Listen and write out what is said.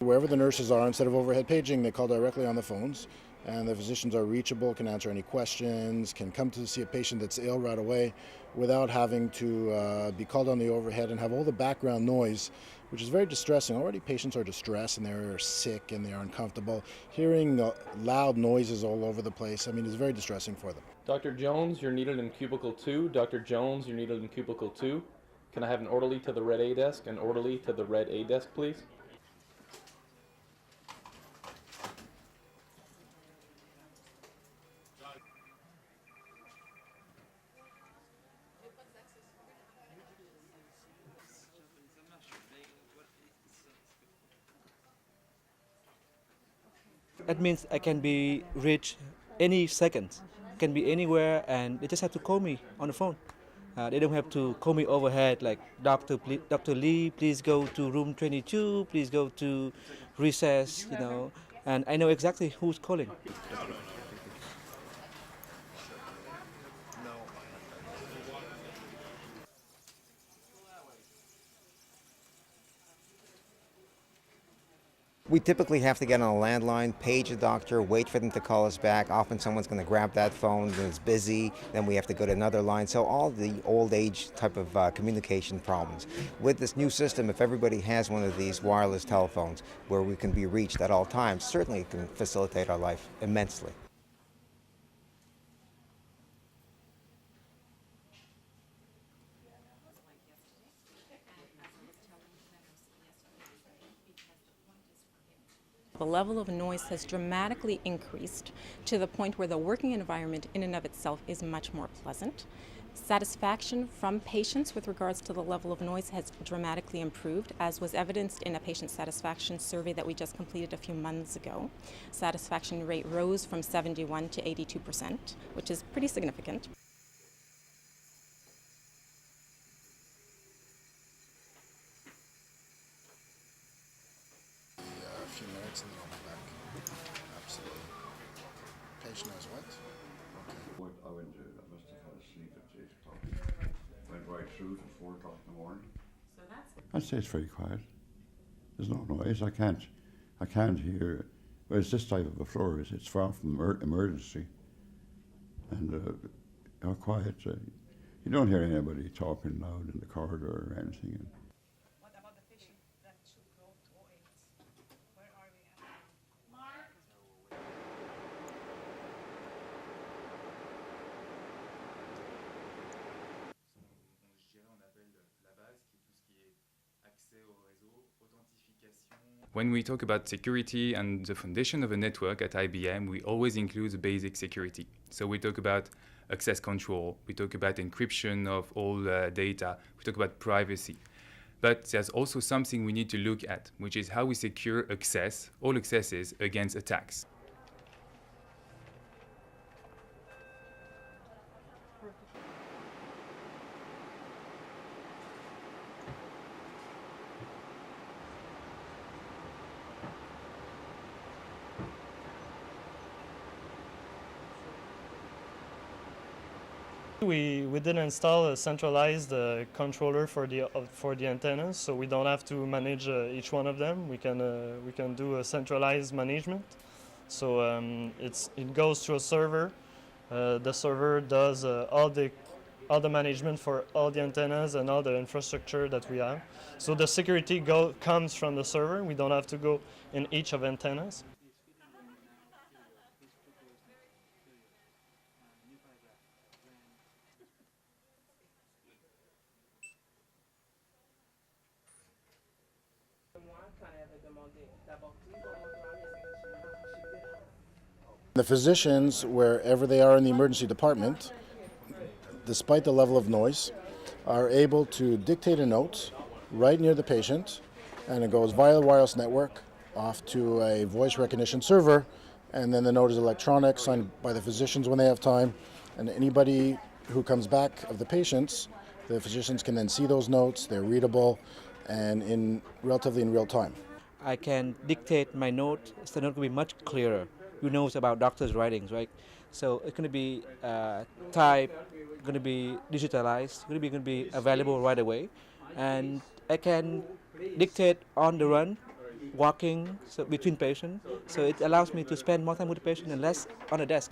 Wherever the nurses are, instead of overhead paging, they call directly on the phones, and the physicians are reachable, can answer any questions, can come to see a patient that's ill right away without having to be called on the overhead and have all the background noise, which is very distressing. Already patients are distressed and they're sick and they're uncomfortable. Hearing loud noises all over the place, I mean, it's very distressing for them. Dr. Jones, you're needed in cubicle 2. Dr. Jones, you're needed in cubicle 2. Can I have an orderly to the red A desk? An orderly to the red A desk, please. That means I can be reached any second, can be anywhere, and they just have to call me on the phone. They don't have to call me overhead like, Dr. Lee, please go to room 22, please go to recess, and I know exactly who's calling. We typically have to get on a landline, page a doctor, wait for them to call us back. Often someone's going to grab that phone and it's busy, then we have to go to another line. So all the old age type of communication problems. With this new system, if everybody has one of these wireless telephones where we can be reached at all times, certainly it can facilitate our life immensely. The level of noise has dramatically increased to the point where the working environment in and of itself is much more pleasant. Satisfaction from patients with regards to the level of noise has dramatically improved, as was evidenced in a patient satisfaction survey that we just completed a few months ago. Satisfaction rate rose from 71% to 82%, which is pretty significant. A few minutes and then I'll be back. Absolutely. Patient has what? What I went to, I must have had a sleep at 8 o'clock. Went right through to 4 o'clock in the morning. So that's... I'd say it's very quiet. There's no noise. I can't hear. Well, it's this type of a floor. It's far from emergency. And how quiet. You don't hear anybody talking loud in the corridor or anything. What about the patient that should go to 08? Where are we at? Mark? When we talk about security and the foundation of a network at IBM, we always include the basic security. So we talk about access control, we talk about encryption of all data, we talk about privacy. But there's also something we need to look at, which is how we secure access, all accesses, against attacks. We did install a centralized controller for the antennas, so we don't have to manage each one of them. We can do a centralized management. So it goes to a server. The server does all the management for all the antennas and all the infrastructure that we have. So the security comes from the server. We don't have to go in each of antennas. The physicians, wherever they are in the emergency department, despite the level of noise, are able to dictate a note right near the patient, and it goes via the wireless network off to a voice recognition server, and then the note is electronic, signed by the physicians when they have time, and anybody who comes back of the patients, the physicians can then see those notes, they're readable, and relatively in real time. I can dictate my note. The note will be much clearer. You know about doctors' writings, right? So it's going to be typed, going to be digitalized, going to be available right away, and I can dictate on the run, walking so between patients. So it allows me to spend more time with the patient and less on the desk.